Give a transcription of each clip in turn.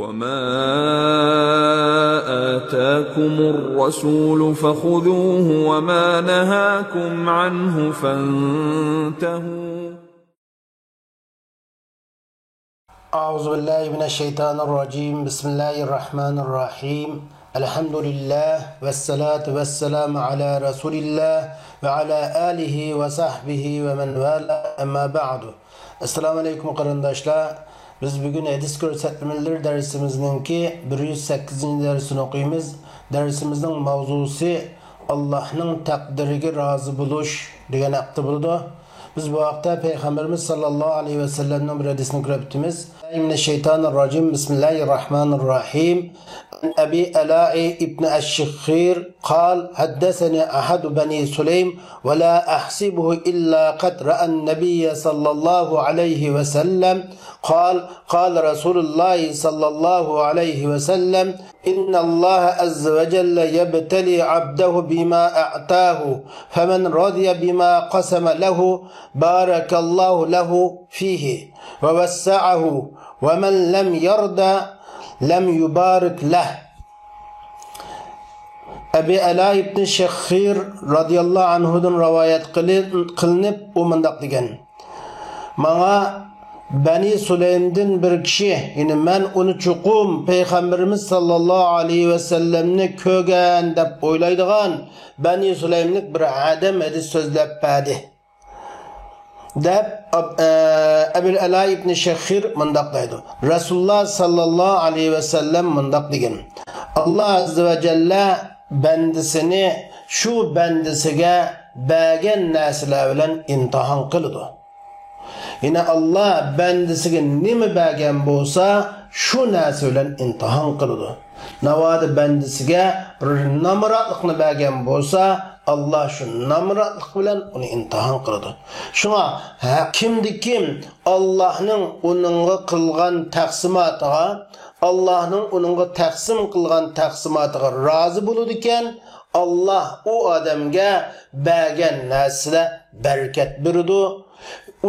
وَمَا آتَاكُمُ الرَّسُولُ فَخُذُوهُ وَمَا نَهَاكُمْ عَنْهُ فَانتَهُوا. أعوذ بالله من الشيطان الرجيم. بسم الله الرحمن الرحيم. الحمد لله والصلاة والسلام على رسول الله وعلى آله وصحبه ومن والاه. أما بعد. Assalamu alaikum qarindoshlar. Biz bugün hadis ko'rsatmalar darsimizninki 108 dersini o'qiymiz. Darsimizning mavzusi Allohning taqdiriga rozi bo'lish degan haqda bo'ldi. Biz bu haqda Peygamberimiz sallallohu alayhi va sallamning bir hadisini ko'rib o'tamiz. Mineşşeytanirracim. Bismillahirrahmanirrahim. Abi Ala'i ibn Ash-Shikhir قال حدثني أحد بني سليم ولا أحسبه إلا قد رأى النبي صلى الله عليه وسلم قال رسول الله صلى الله عليه وسلم إن الله عز وجل يبتلي عبده بما أعطاه فمن رضي بما قسم له بارك الله له فيه ووسعه ومن لم يرضى لم يبارك له. Abi Ala ibn Shikhir radıyallahu anhudan rivayet kılınıp o mındak degan. Bana Bani Sulaym'dan bir kişi, yani men onu çuqum Peygamberimiz sallallahu aleyhi ve sellemni kögen deb oylaydigan Bani Sulaymlik bir adam hadis sözlep berdi. Deb Abi Ala ibn Shikhir mındak deydi. Resulullah sallallahu aleyhi ve sellem mındak degan. Allah azze ve celle bendisini şu bendisiga bergan narsalar bilan imtihon qiladi. Yine Allah bendisiga nima bergan bo'lsa, shu narsa bilan imtihon qiladi. Navoda bendisiga namratlikni bergan bo'lsa, Allah şu namratlik bilan uni imtihon qiladi. Shunga kim Allah'ning uningga qilgan taqsimotiga, Allah'ның onunğa taqsim qilgan taqsimotiga rozi bo'ladi ekan, Allah o odamga bergan narsada barakat beradi.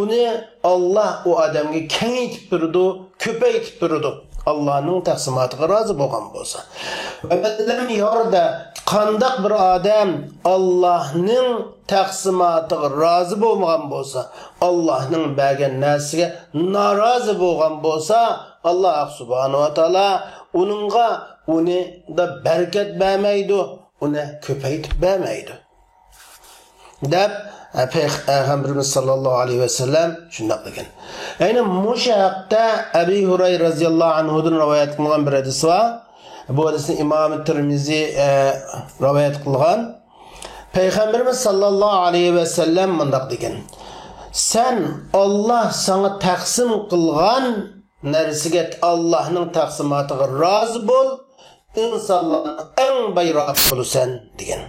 Uni Allah o odamga kengaytib beradi, ko'paytib beradi. Allah'ның taqsimotiga rozi bo'lgan bo'lsa. Lam yorda qandaq bir odam Allah'ның taqsimotiga rozi bo'lmagan bo'lsa, Allah'ның bergan narsaga norozi bo'lgan bo'lsa, Allah subhanahu wa ta'ala onunğa onu da bereket vermeydi, onu köpeytip vermeydi. Deb Peygamberimiz sallallahu aleyhi ve sellem şundak degan. Yani muşahakta Abi Hurayra radıyallahu anhu'dan rivayet kılgan bir hadis var. Bu hadisini İmam-ı Tirmizi rivayet kılgan. Peygamberimiz sallallahu aleyhi ve sellem bundak degan. Sen Allah sana taksim kılgan narsiga Allah'ның taqsimotiga rozi bo'l, insonlarning eng bayroq bo'lasan degan.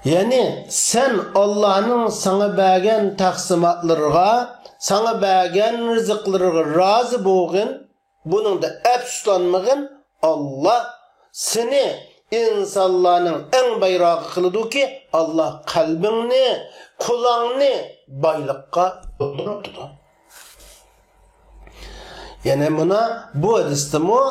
Ya'ni sen Allah'ның sana bergan taqsimotlarga, sana bergan rizqlarga rozi bo'lgin, buningda afsuslanmagin, Allah seni insonlarning eng bayroqi qiladi-ki, Allah qalbingni, qulingni boyliqqa to'ldiradi. Yani buna bu hadiste mu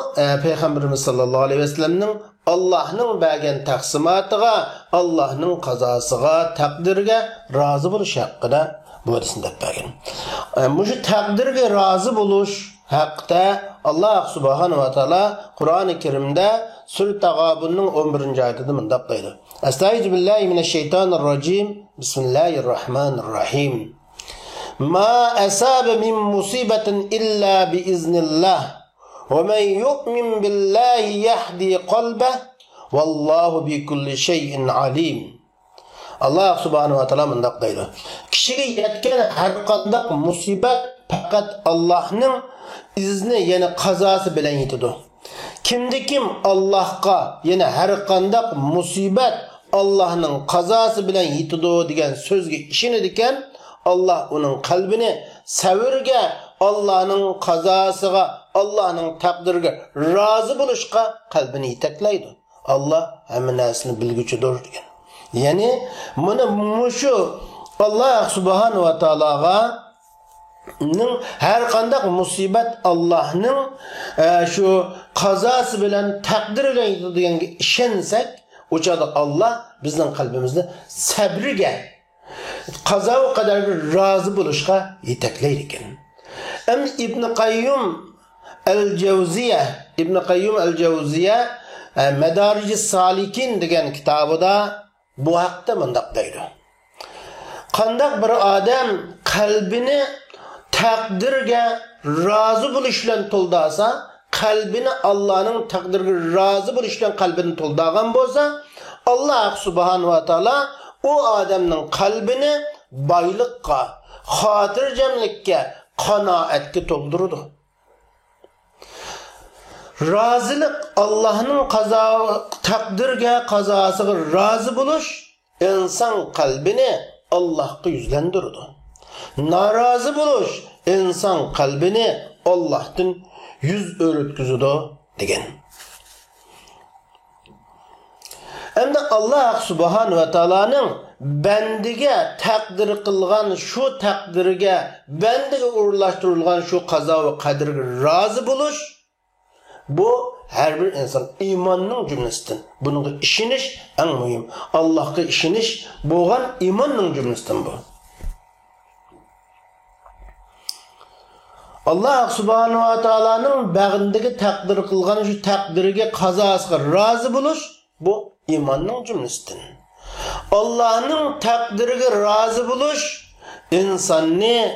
Peygamberimiz sallallahu aleyhi ve sellem'nin Allah'ның bergen taqsimotiga, Allah'ның qazosiga, taqdirga rozi bo'lish haqida bu hadisni deb bergan. Mushu taqdirga rozi bo'lish haqida Allah subhanahu wa taala Qur'oni Karimda Sura Taghabunning 11-oyatida mundaq deydi. Estaizu mineşşeytanirracim. Bismillahirrahmanirrahim. Ma asaba min musibetin illa bi iznillah ve men yu'min billahi yahdi qalbah vallahu bi kulli şeyin alim. Allah subhanahu wa taala mundaq deydi. Kishiga yetgan har qanday musibat faqat Allohning izni, ya'ni qazosi bilan yetadi. Kim Allohga, ya'ni har qanday musibat Allohning qazosi bilan yetadi degan so'zga ishonadi ekan, Allah onun kalbini sevirge, Allah'ın kazasıga, Allah'ın takdirge razı buluşka kalbini iteklaydı. Allah hemen nesini bilgüçüdür diyen. Yani bunu muşu Allah subhanahu wa ta'ala'a her qandaq musibat Allah'ның şu qazası bilen takdir bilen degenge işensek, o çağda Allah bizning qalbimizda sabriga, qazo va qadarga rozi bo'lishga yetaklaydi ekan. Endi Ibn Qayyum al-Jawziya Madarij Salikin degan kitobida bu haqda mundaq deydi. Qandaq bir odam qalbini takdirga razı bo'lish bilan to'ldasa, qalbini Allohning taqdiriga razı bo'lish bilan qalbini to'ldagan bo'lsa, Allah subhanahu va taolo o odamning qalbini boylikqa, xotirjamlikka, qanoatga to'ldiradi. Razılık Allah'ның takdirga, qazosiga razı bo'lish inson qalbini Allah'a yüzlendirdi. Narazı bo'lish inson qalbini Allah'tan yüz o'rtkizadi degan. Endi Allah subhanahu va taoloning bandiga taqdir qilgan shu taqdiriga, bandiga o'rlashtirilgan shu qazo va qadarga razı bo'lish bu her bir insan imanның cümlesinden. Bununla işiniş en mühim. Allah'a işiniş boğan imanның cümlesinden bu. Allah subhanahu wa ta'ala'nın bağındaki takdir kılgan şu takdirge kazasıga razı buluş bu imanның cümlesinden. Allah'ın takdirge razı buluş insanı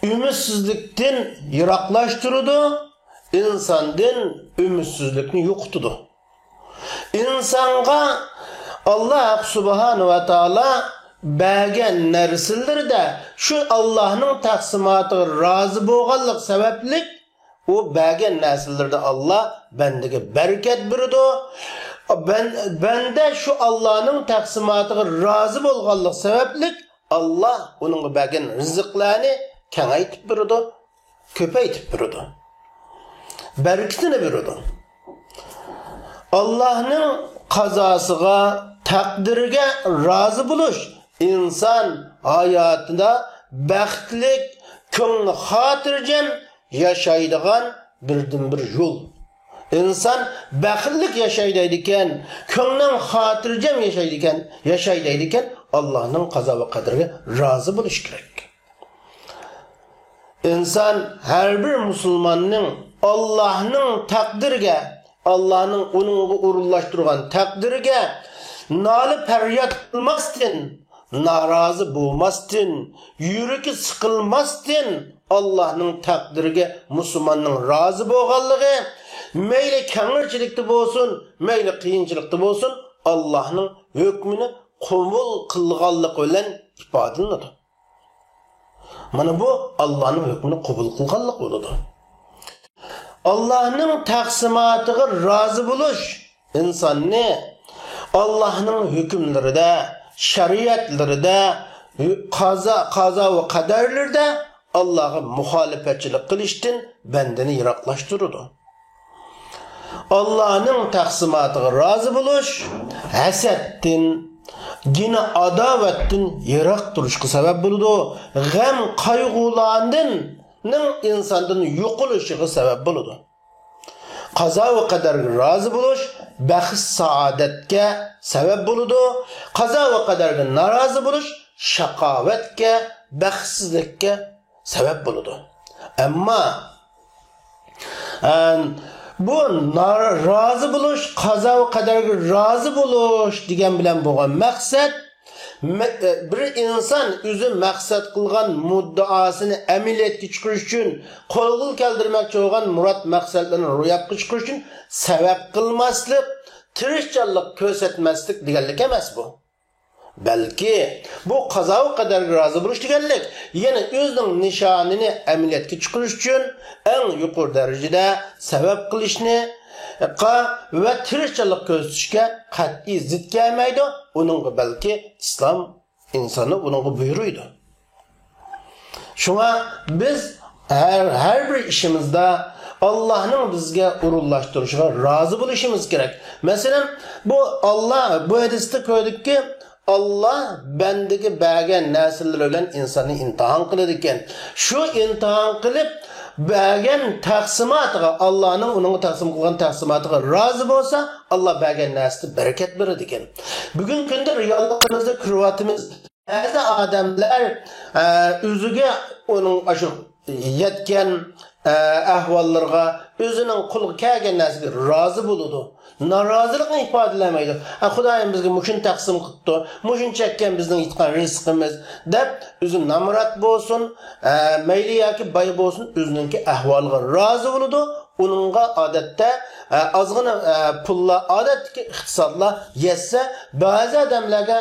ümitsizlikten yiraklaştırdı. İnsandan ümitsizlikni yo'qotdi. İnsanga Allah subhanahu va taolo bergan narsalarda shu Allohning taqsimotiga rozi bo'lganlik sababli u bergan narsalarda Allah bandaga barakat beradi. Banda shu Allohning taqsimotiga rozi bo'lganlik sababli Allah uningga bergan rizqlarni kengaytib beradi, ko'paytib beradi. Bereketini verirdi. Allah'ın kazasıga, takdirge razı buluş insan hayatında baxtlik, ko'ngli xotirjam yaşaydigan birden bir yol. İnsan baxtlik yaşaydaydikan, ko'ngli xotirjam yaşaydaydikan Allah'ın qazo va qadriga razı buluş kerak. İnsan her bir Müslümanın Allah'ның takdirge, Allah'ның onunla uğurlaştırgan takdirge nalı feryat kılmasın, narazı bulmasın, yüreki sıkılmasın, Allah'ның takdirge Müslümanның razı boğallığı, meyle kengirçilikte bolsun, meyle kıyınçılıkta bolsun, Allah'ның hükmünü kumul kılgallık olan ifadelidir. Mana bu Allah'ның hükmünü kubul kılgallık oludur. Allah'ın taqsimotiga razı buluş insanı Allah'ın hükümlerinde, şeriatlarında, qazo ve qadarlarda Allah'a muhalefetçilik qilishdan bandani yiroqlashtiradi. Allah'ın taqsimotiga razı buluş hasaddan, gina adovatdan yiroq turishga sabab bo'ladi. G'am qayg'ulardan insandan yo'qilishiga sabab bo'ladi. Qazo va qadarga rozi bo'lish baxt saodatga sabab bo'ladi. Qazo va qadarga norozi bo'lish shaqovatga, baxtsizlikka sabab bo'ladi. Ammo bu rozi bo'lish, qazo va qadarga rozi bo'lish degan bilan bo'lgan maqsad bir insan o'zi maqsad qilgan muddaosini amaliyotga chiqarish uchun qo'lga keltirmoqchi bo'lgan murod maqsadlarini ro'yobga chiqarish uchun sabab qilmaslik, tirishchanlik ko'rsatmaslik deganlik emas bu. Balki bu qazo va qadarga rozi bo'lish deganlik, yana o'zining nishonini amaliyotga chiqarish uchun eng yuqori darajada sabab qilishni ve tirishchilik ko'rsatishga qat'iy zid kelmaydi. Uningga balki islom insonni uningga buyuruydi. Shunga biz her bir ishimizda Allah'ın bizga urunlaştırışına razı bo'lishimiz kerak. Mesela bu Allah bu hadisde koydukki Allah bendigi bergen narsalar bilan insonni imtihon qiladi ekan. Shu imtihon qilib bergen taqsimotiga, Allohning uning taqsim qilgan taqsimotiga rozi bo'lsa, Alloh bergen narsada barakat beradi ekan. Bugun kunda realligimizda ko'ryapmiz. Ba'zi odamlar o'ziga uning ashu yetgan ahvollarga o'zining qo'liga kelgan narsaga rozi bo'ladi. Norozilikni ifodalamaydi. Xudoyim bizga mushun taqsim qildi, mushun chekkan bizning yetgan rizqimiz deb o'zi namrat bo'lsin, mayli yoki boy bo'lsin, o'zininki ahvoliga rozi bo'ladi. Uningga odatda ozgina pullar, odatdagi iqtisodlar yetsa, ba'zi odamlarga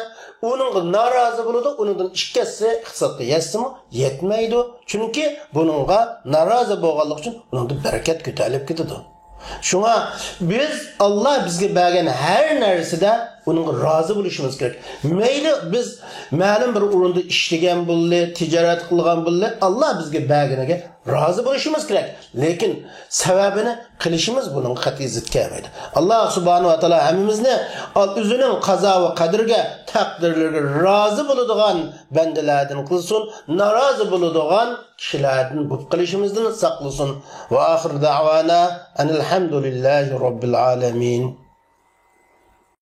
uningga norozi bo'ladi, uningdan ikkisi iqtisodga yetsimi, yetmaydi. Chunki buningga norozi bo'lganlik uchun uningda barakat ko'tarilib ketadi. Şuna biz Allah bizge bergen her narsada onun razı buluşumuz gerek. Meyli biz ma'lum bir o'rinda ishlagan bo'ldi, tijorat qilgan bo'ldi, Allah bizge berganiga razı buluşumuz gerek. Lekin sababini qilishimiz buning qat'iy zid kelmaydi. Allah subhanahu va taolo hammamizni o'zining qazo va qadriga, taqdirlarga razı bo'ladigan bandalardan qilsin, norozi bo'ladigan kishilardan bu qilishimizdan saqlasin. Va oxir da'vana alhamdulillahi robbil alamin.